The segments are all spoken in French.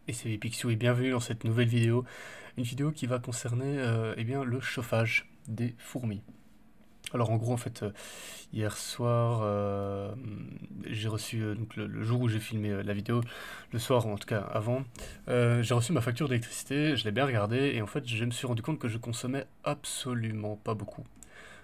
Et c'est Picsou et bienvenue dans cette nouvelle vidéo, une vidéo qui va concerner eh bien, le chauffage des fourmis. Alors en gros en fait hier soir j'ai reçu donc le jour où j'ai filmé la vidéo, le soir en tout cas avant, j'ai reçu ma facture d'électricité, je l'ai bien regardée et en fait je me suis rendu compte que je consommais absolument pas beaucoup.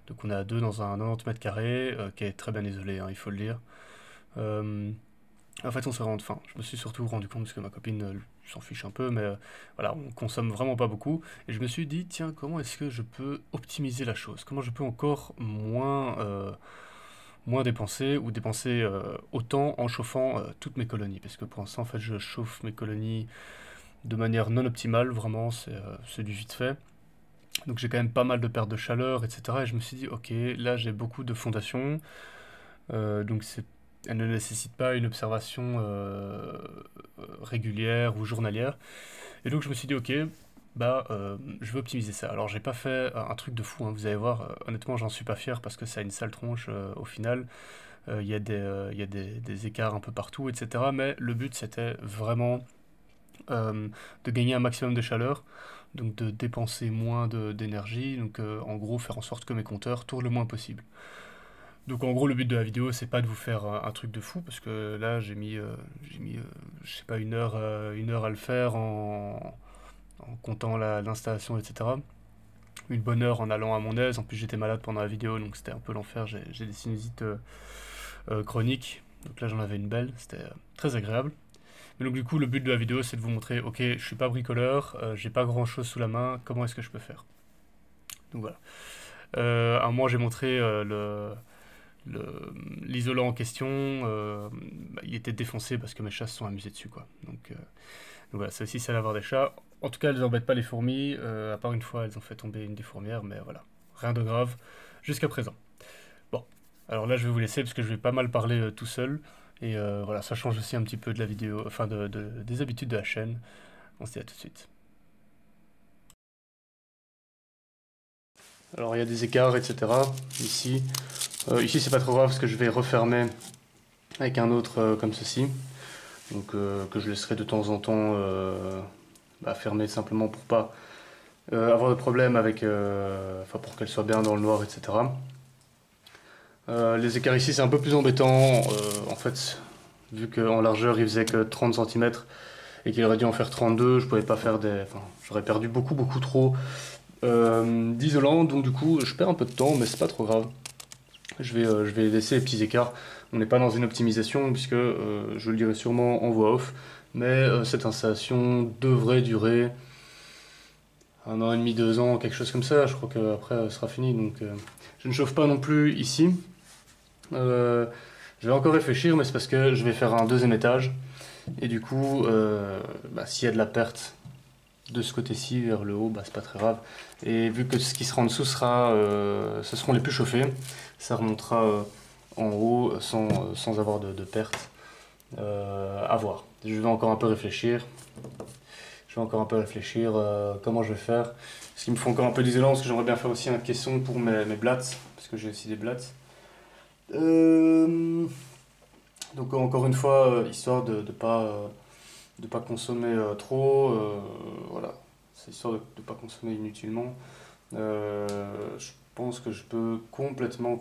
Donc on est à deux dans un 90 mètres carrés qui est très bien isolé, hein, il faut le dire. Euh, En fait, on se rend, enfin, je me suis surtout rendu compte parce que ma copine s'en fiche un peu, mais voilà, on consomme vraiment pas beaucoup. Et je me suis dit, tiens, comment est-ce que je peux optimiser la chose? Comment je peux encore moins dépenser ou dépenser autant en chauffant toutes mes colonies? Parce que pour l'instant, en fait, je chauffe mes colonies de manière non optimale, vraiment, c'est du vite fait. Donc j'ai quand même pas mal de pertes de chaleur, etc. Et je me suis dit, ok, là j'ai beaucoup de fondations, donc elle ne nécessite pas une observation régulière ou journalière. Et donc je me suis dit, ok, je vais optimiser ça. Alors j'ai pas fait un truc de fou, hein, vous allez voir, honnêtement j'en suis pas fier parce que ça a une sale tronche au final. Il y a des écarts un peu partout, etc. Mais le but c'était vraiment euh, de gagner un maximum de chaleur, donc de dépenser moins d'énergie, donc en gros faire en sorte que mes compteurs tournent le moins possible. Donc en gros le but de la vidéo c'est pas de vous faire un truc de fou parce que là j'ai mis je sais pas une heure à le faire en comptant l'installation, etc. Une bonne heure en allant à mon aise. En plus j'étais malade pendant la vidéo donc c'était un peu l'enfer. J'ai des sinusites chroniques. Donc là j'en avais une belle, c'était très agréable. Mais donc du coup le but de la vidéo c'est de vous montrer ok je suis pas bricoleur, j'ai pas grand chose sous la main, comment est-ce que je peux faire. Donc voilà. À un moment j'ai montré l'isolant en question, il était défoncé parce que mes chats se sont amusés dessus, quoi. Donc voilà, ça aussi, c'est l'avoir des chats. En tout cas, elles n'embêtent pas les fourmis, à part une fois, elles ont fait tomber une des fourmières, mais voilà, rien de grave jusqu'à présent. Bon, alors là, je vais vous laisser parce que je vais pas mal parler tout seul. Et voilà, ça change aussi un petit peu de la vidéo, enfin des habitudes de la chaîne. On se dit à tout de suite. Alors il y a des écarts, etc. Ici, ici c'est pas trop grave parce que je vais refermer avec un autre comme ceci. Donc que je laisserai de temps en temps fermer simplement pour pas avoir de problème avec, enfin pour qu'elle soit bien dans le noir, etc. Les écarts ici c'est un peu plus embêtant, en fait, vu qu'en largeur il faisait que 30 cm et qu'il aurait dû en faire 32, je pouvais pas faire des, enfin j'aurais perdu beaucoup trop d'isolant, donc du coup je perds un peu de temps, mais c'est pas trop grave. Je vais laisser les petits écarts. On n'est pas dans une optimisation puisque je le dirai sûrement en voix off, mais cette installation devrait durer un an et demi, 2 ans, quelque chose comme ça. Je crois qu'après elle sera fini. Donc je ne chauffe pas non plus ici. Euh, je vais encore réfléchir, mais c'est parce que je vais faire un deuxième étage. Et du coup, s'il y a de la perte de ce côté-ci vers le haut, c'est pas très grave. Et vu que ce qui sera en dessous ce seront les plus chauffés, ça remontera en haut sans avoir de perte. À voir. Je vais encore un peu réfléchir. Comment je vais faire. Parce qu'il me faut encore un peu d'isolant, parce que j'aimerais bien faire aussi un caisson pour mes blattes, parce que j'ai aussi des blattes. Donc encore une fois, histoire de pas consommer trop, voilà, c'est histoire de ne pas consommer inutilement. Je pense que je peux complètement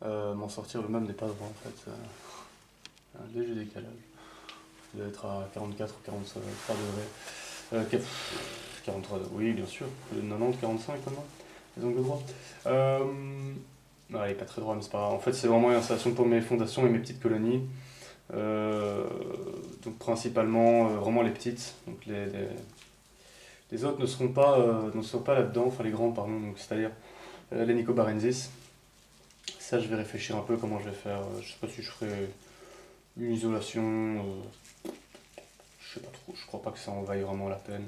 m'en sortir. Le meuble n'est pas droit en fait, un léger décalage. Il doit être à 44 ou 43 degrés. 43, oui bien sûr, 90, 45 maintenant, les angles droits. Non, il est pas très droit, mais c'est pas grave. En fait, c'est vraiment une installation pour mes fondations et mes petites colonies. Euh, donc principalement vraiment les petites. Donc les autres ne seront pas là-dedans, enfin les grands pardon, donc c'est-à-dire les Nicobarensis. Ça je vais réfléchir un peu comment je vais faire. Je sais pas si je ferai une isolation. Je sais pas trop, je crois pas que ça en vaille vraiment la peine.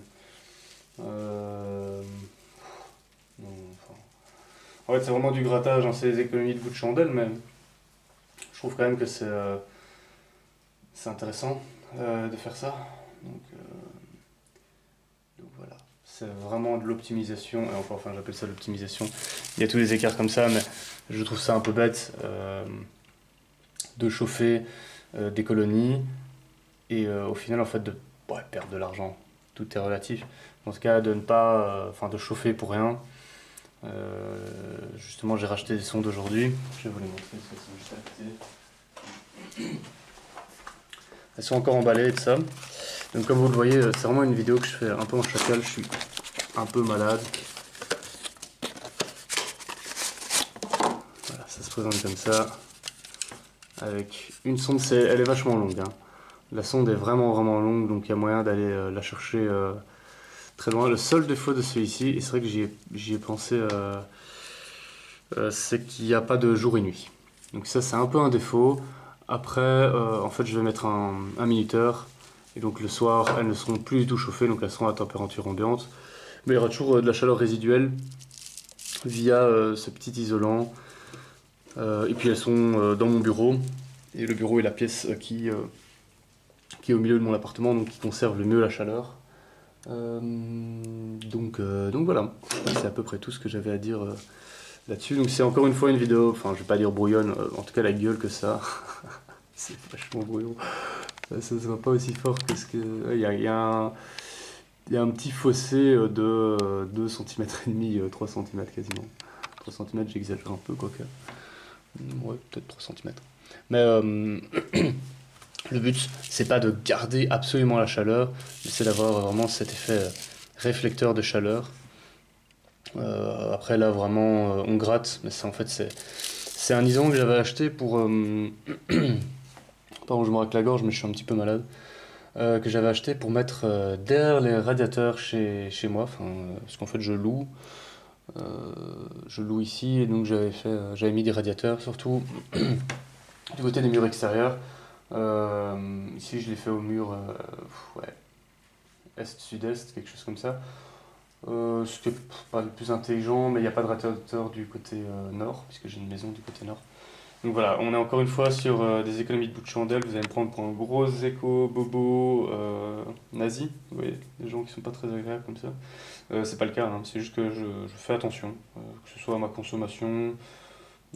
Non, enfin. En fait c'est vraiment du grattage, hein, c'est des économies de bout de chandelle, mais je trouve quand même que c'est intéressant de faire ça. Donc, donc voilà, c'est vraiment de l'optimisation, et encore, enfin j'appelle ça l'optimisation. Il y a tous les écarts comme ça, mais je trouve ça un peu bête de chauffer des colonies et au final en fait de perdre de l'argent. Tout est relatif. En tout cas de ne pas, enfin de chauffer pour rien. Justement j'ai racheté des sondes aujourd'hui. Je vais vous les montrer, elles sont juste à côté. Elles sont encore emballées et tout ça. Donc comme vous le voyez, c'est vraiment une vidéo que je fais un peu en chacal, je suis un peu malade. Voilà, ça se présente comme ça. Avec une sonde, elle est vachement longue. Hein. La sonde est vraiment longue, donc il y a moyen d'aller la chercher très loin. Le seul défaut de celui-ci, et c'est vrai que j'y ai pensé, c'est qu'il n'y a pas de jour et nuit. Donc ça c'est un peu un défaut. Après, en fait je vais mettre un minuteur. Et donc le soir, elles ne seront plus du tout chauffées, donc elles seront à température ambiante. Mais il y aura toujours de la chaleur résiduelle via ce petit isolant. Et puis elles sont dans mon bureau. Et le bureau est la pièce qui est au milieu de mon appartement, donc qui conserve le mieux la chaleur. Donc voilà, c'est à peu près tout ce que j'avais à dire là-dessus. Donc c'est encore une fois une vidéo, enfin je vais pas dire brouillonne, en tout cas la gueule que ça. C'est vachement brouillon. Ça se voit pas aussi fort que ce que... Il y a un petit fossé de 2 cm et demi, 3 cm quasiment. 3 cm, j'exagère un peu, quoique. Ouais, peut-être 3 cm. Mais le but, c'est pas de garder absolument la chaleur, mais c'est d'avoir vraiment cet effet réflecteur de chaleur. Après, là, vraiment, on gratte, mais ça, en fait, c'est un isolant que j'avais acheté pour... Pardon, je me racle la gorge, mais je suis un petit peu malade. Que j'avais acheté pour mettre derrière les radiateurs chez moi, parce qu'en fait je loue ici, et donc j'avais mis des radiateurs surtout du côté des murs extérieurs. Ici je l'ai fait au mur ouais, est-sud-est, quelque chose comme ça. C'était pas le plus intelligent, mais il n'y a pas de radiateur du côté nord, puisque j'ai une maison du côté nord. Donc voilà, on est encore une fois sur des économies de bout de chandelle. Vous allez me prendre pour un gros éco-bobo nazi. Vous voyez, des gens qui sont pas très agréables comme ça. C'est pas le cas, hein. C'est juste que je fais attention, que ce soit à ma consommation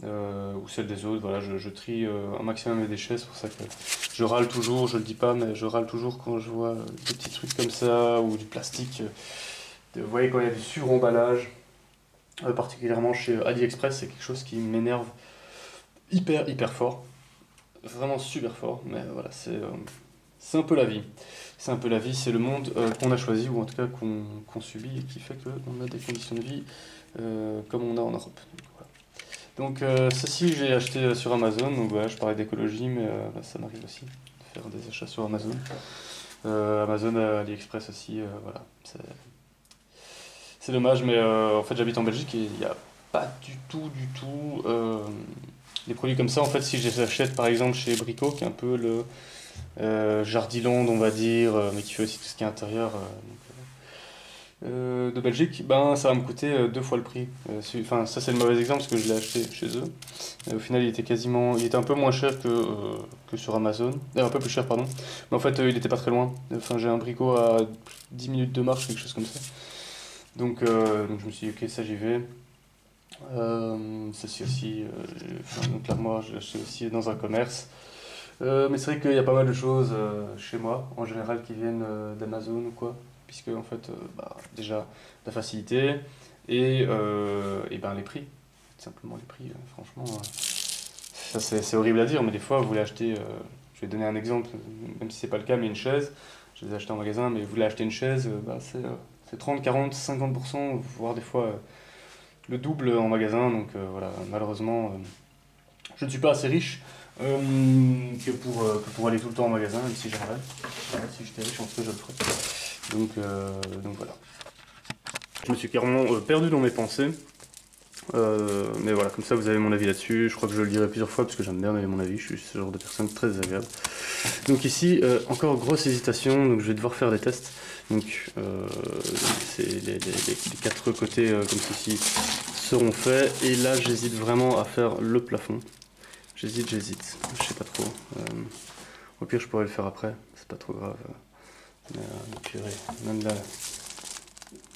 ou celle des autres. Voilà, je trie un maximum mes déchets. C'est pour ça que je râle toujours, je le dis pas, mais je râle toujours quand je vois des petits trucs comme ça ou du plastique. Vous voyez, quand il y a du suremballage, particulièrement chez AliExpress, c'est quelque chose qui m'énerve hyper fort, vraiment super fort, mais voilà, c'est un peu la vie. C'est un peu la vie, c'est le monde qu'on a choisi, ou en tout cas qu'on subit, et qui fait qu'on a des conditions de vie comme on a en Europe. Donc, voilà. Donc ceci, j'ai acheté sur Amazon, donc voilà, je parlais d'écologie, mais bah, ça m'arrive aussi de faire des achats sur Amazon. Amazon, AliExpress aussi, voilà. C'est dommage, mais en fait j'habite en Belgique et il n'y a pas du tout des produits comme ça. En fait, si je les achète par exemple chez Brico, qui est un peu le Jardiland, on va dire, mais qui fait aussi tout ce qui est intérieur de Belgique, ben ça va me coûter 2 fois le prix. Enfin, ça c'est le mauvais exemple parce que je l'ai acheté chez eux. Au final, il était un peu moins cher que sur Amazon, un peu plus cher, pardon. Mais en fait, il était pas très loin. Enfin, j'ai un Brico à 10 minutes de marche, quelque chose comme ça. Donc je me suis dit, ok, ça j'y vais. Ceci aussi, donc l'armoire, je l'ai acheté aussi dans un commerce. Mais c'est vrai qu'il y a pas mal de choses chez moi, en général, qui viennent d'Amazon ou quoi. Puisque, en fait, bah, déjà, la facilité et ben, les prix. Tout simplement, les prix, franchement, ça c'est horrible à dire, mais des fois, vous voulez acheter, je vais donner un exemple, même si c'est pas le cas, mais une chaise. Je les ai achetées en magasin, mais vous voulez acheter une chaise, bah, c'est 30, 40, 50%, voire des fois le double en magasin. Donc voilà, malheureusement, je ne suis pas assez riche que pour aller tout le temps en magasin, même si j'aimerais. Si j'étais riche, en tout cas, je le ferais. Donc voilà. Je me suis carrément perdu dans mes pensées. Mais voilà, comme ça vous avez mon avis là-dessus. Je crois que je le dirai plusieurs fois parce que j'aime bien donner mon avis. Je suis ce genre de personne très désagréable. Donc ici, encore grosse hésitation. Donc je vais devoir faire des tests. Donc c'est les 4 côtés comme ceci seront faits. Et là, j'hésite vraiment à faire le plafond. J'hésite. Je sais pas trop. Au pire, je pourrais le faire après. C'est pas trop grave. Mais purée, même là,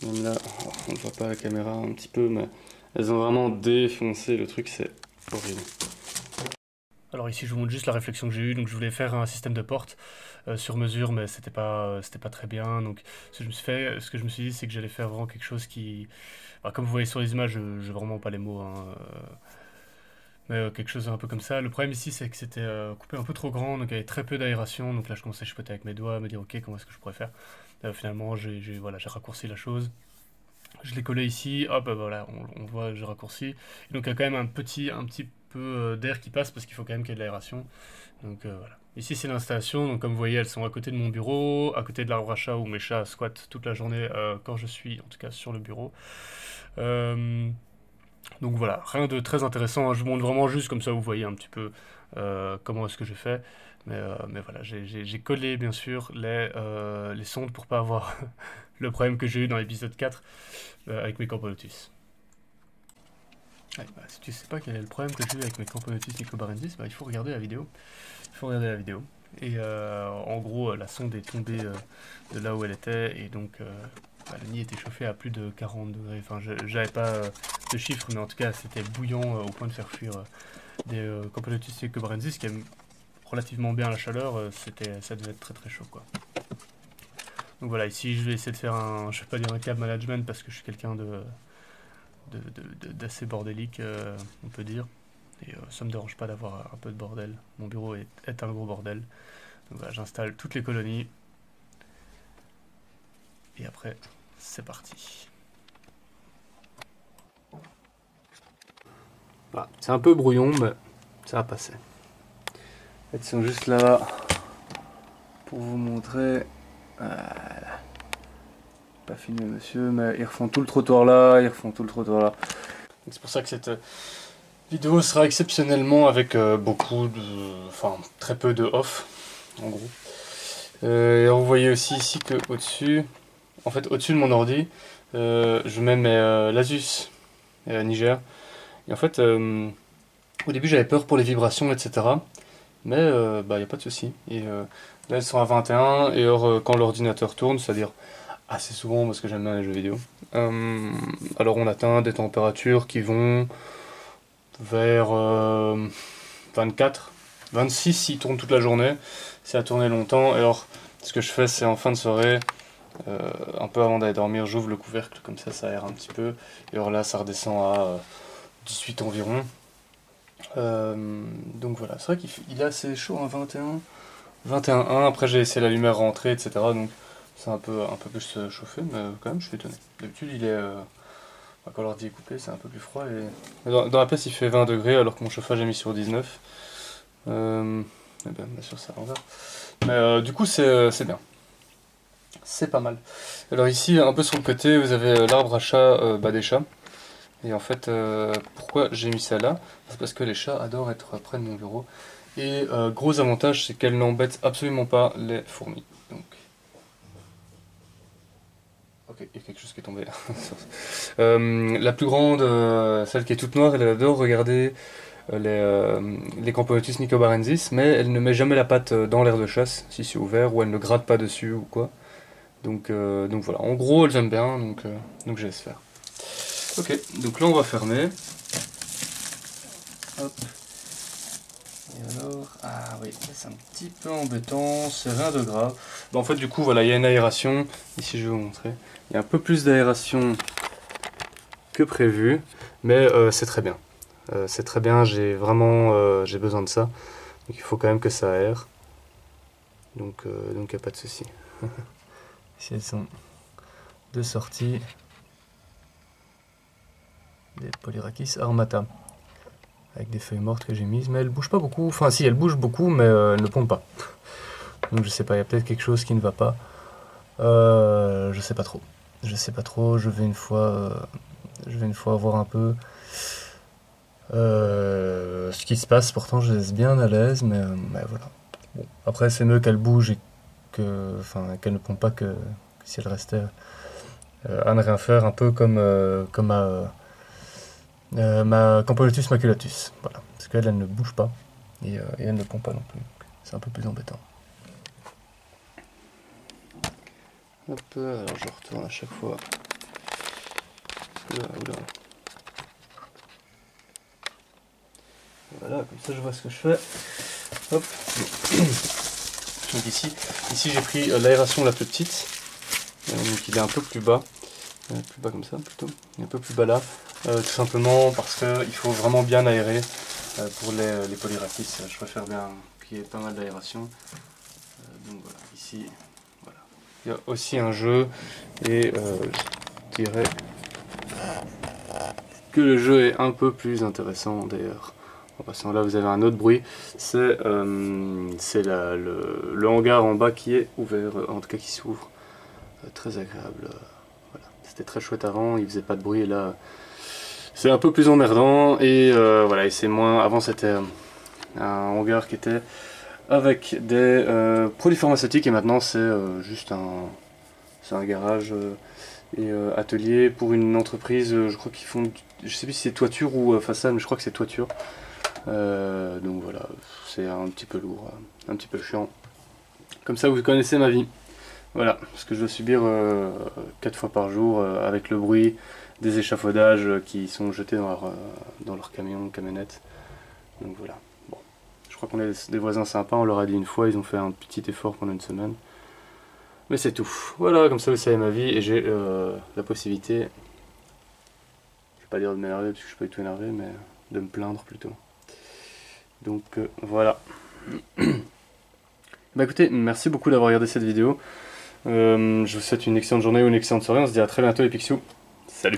on ne voit pas la caméra un petit peu, mais elles ont vraiment défoncé le truc, c'est horrible. Alors ici je vous montre juste la réflexion que j'ai eue, donc je voulais faire un système de porte sur mesure, mais c'était pas très bien, donc ce que je me suis dit, c'est que j'allais faire vraiment quelque chose qui... Alors, comme vous voyez sur les images, je vraiment pas les mots, hein, mais quelque chose un peu comme ça. Le problème ici, c'est que c'était coupé un peu trop grand, donc il y avait très peu d'aération, donc là je commençais à chipoter avec mes doigts, à me dire ok, comment est-ce que je pourrais faire. Finalement, voilà, j'ai raccourci la chose. Je l'ai collé ici, hop, voilà, on voit, j'ai raccourci. Et donc il y a quand même un petit peu d'air qui passe parce qu'il faut quand même qu'il y ait de l'aération. Donc voilà. Ici c'est l'installation, donc comme vous voyez elles sont à côté de mon bureau, à côté de l'arbre à chat où mes chats squattent toute la journée quand je suis en tout cas sur le bureau. Donc voilà, rien de très intéressant, hein. Je vous montre vraiment juste comme ça vous voyez un petit peu comment est-ce que j'ai fait. Mais voilà, j'ai collé bien sûr les sondes pour pas avoir le problème que j'ai eu dans l'épisode 4 avec mes Camponotus. Ouais, bah, si tu sais pas quel est le problème que j'ai eu avec mes Camponotus nicobarensis, bah, il faut regarder la vidéo. Il faut regarder la vidéo. Et en gros, la sonde est tombée de là où elle était, et donc bah, le nid était chauffé à plus de 40 degrés. Enfin, j'avais pas de chiffres, mais en tout cas, c'était bouillant au point de faire fuir des Camponotus nicobarensis qui aiment relativement bien la chaleur. Ça devait être très très chaud, quoi. Donc voilà, ici, je vais essayer de faire je vais pas dire un cab management parce que je suis quelqu'un d'assez bordélique, on peut dire. Et ça me dérange pas d'avoir un peu de bordel. Mon bureau est un gros bordel. Donc voilà, j'installe toutes les colonies. Et après, c'est parti. Voilà, c'est un peu brouillon, mais ça va passer. Elles sont juste là pour vous montrer. Voilà. Pas filmé monsieur, mais ils refont tout le trottoir là, ils refont tout le trottoir là. C'est pour ça que cette vidéo sera exceptionnellement avec très peu de off, en gros. Et vous voyez aussi ici que au-dessus, en fait au-dessus de mon ordi, je mets mes l'Asus Niger. Et en fait, au début j'avais peur pour les vibrations, etc. Mais bah y a pas de souci. Et là elles sont à 21, et alors quand l'ordinateur tourne, c'est-à-dire assez souvent parce que j'aime bien les jeux vidéo, alors on atteint des températures qui vont vers 24, 26 s'il tourne toute la journée, si a tourné longtemps. Et alors ce que je fais, c'est en fin de soirée, un peu avant d'aller dormir, j'ouvre le couvercle, comme ça aère un petit peu. Et alors là ça redescend à 18 environ. Donc voilà, c'est vrai qu'il est assez chaud, hein, 21,1. Après j'ai laissé la lumière rentrer, etc. Donc c'est un peu plus chauffé, mais quand même je suis étonné. D'habitude il est... quand l'ordi est coupé, c'est un peu plus froid. Et... Dans la pièce il fait 20 degrés alors que mon chauffage est mis sur 19. Et ben, bien sûr ça l'envers. Mais du coup c'est bien. C'est pas mal. Alors ici, un peu sur le côté, vous avez l'arbre à chat des chats. Et en fait, pourquoi j'ai mis ça là? C'est parce que les chats adorent être près de mon bureau. Et gros avantage, c'est qu'elles n'embêtent absolument pas les fourmis. Donc... Ok, il y a quelque chose qui est tombé. La plus grande, celle qui est toute noire, elle adore regarder les Camponotus nicobarensis, mais elle ne met jamais la patte dans l'air de chasse, si c'est ouvert, ou elle ne gratte pas dessus ou quoi. Donc voilà, en gros elles aiment bien, donc je laisse faire. Ok, donc là on va fermer. Hop. Et alors, ah oui, c'est un petit peu embêtant, c'est rien de grave. Bon, en fait du coup voilà, il y a une aération, ici je vais vous montrer. Il y a un peu plus d'aération que prévu, mais c'est très bien. C'est très bien, j'ai besoin de ça. Donc il faut quand même que ça aère. Donc il n'y a pas de souci. Ici elles sont deux sorties des Polyrhachis armata avec des feuilles mortes que j'ai mises, mais elles bougent pas beaucoup. Enfin si, elles bougent beaucoup, mais elles ne pondent pas. Donc je sais pas, il y a peut-être quelque chose qui ne va pas. Je sais pas trop. Je sais pas trop. Je vais une fois voir un peu ce qui se passe. Pourtant je laisse bien à l'aise, mais voilà. Bon. Après c'est mieux qu'elles bougent et qu'elles ne pondent pas que si elles restaient à ne rien faire, un peu comme ma Camponotus maculatus, voilà, parce qu'elle ne bouge pas et elle ne pond pas non plus, c'est un peu plus embêtant. Hop, alors je retourne à chaque fois. Oula. Voilà, comme ça je vois ce que je fais. Hop. Donc ici j'ai pris l'aération la plus petite. Donc il est un peu plus bas. Plus bas comme ça plutôt. Il est un peu plus bas là. Tout simplement parce qu'il faut vraiment bien aérer pour les Polyrakis. Je préfère bien qu'il y ait pas mal d'aération. Donc voilà, ici, voilà. Il y a aussi un jeu et je dirais que le jeu est un peu plus intéressant d'ailleurs. En passant là, vous avez un autre bruit. C'est le hangar en bas qui est ouvert, en tout cas qui s'ouvre. Très agréable. Voilà. C'était très chouette avant, il faisait pas de bruit et là c'est un peu plus emmerdant et voilà, et c'est moins. Avant c'était un hangar qui était avec des produits pharmaceutiques et maintenant c'est juste un garage et atelier pour une entreprise, je crois qu'ils font, je sais plus si c'est toiture ou façade, mais je crois que c'est toiture. Donc voilà, c'est un petit peu lourd, un petit peu chiant. Comme ça vous connaissez ma vie. Voilà, ce que je dois subir 4 fois par jour avec le bruit des échafaudages qui sont jetés dans leur camion, camionnette. Donc voilà. Bon. Je crois qu'on est des voisins sympas, on leur a dit une fois, ils ont fait un petit effort pendant une semaine. Mais c'est tout. Voilà, comme ça vous savez ma vie et j'ai la possibilité, je vais pas dire de m'énerver parce que je suis pas du tout énervé, mais de me plaindre plutôt. Donc voilà. Bah écoutez, merci beaucoup d'avoir regardé cette vidéo. Je vous souhaite une excellente journée ou une excellente soirée. On se dit à très bientôt les Pixious. Salut!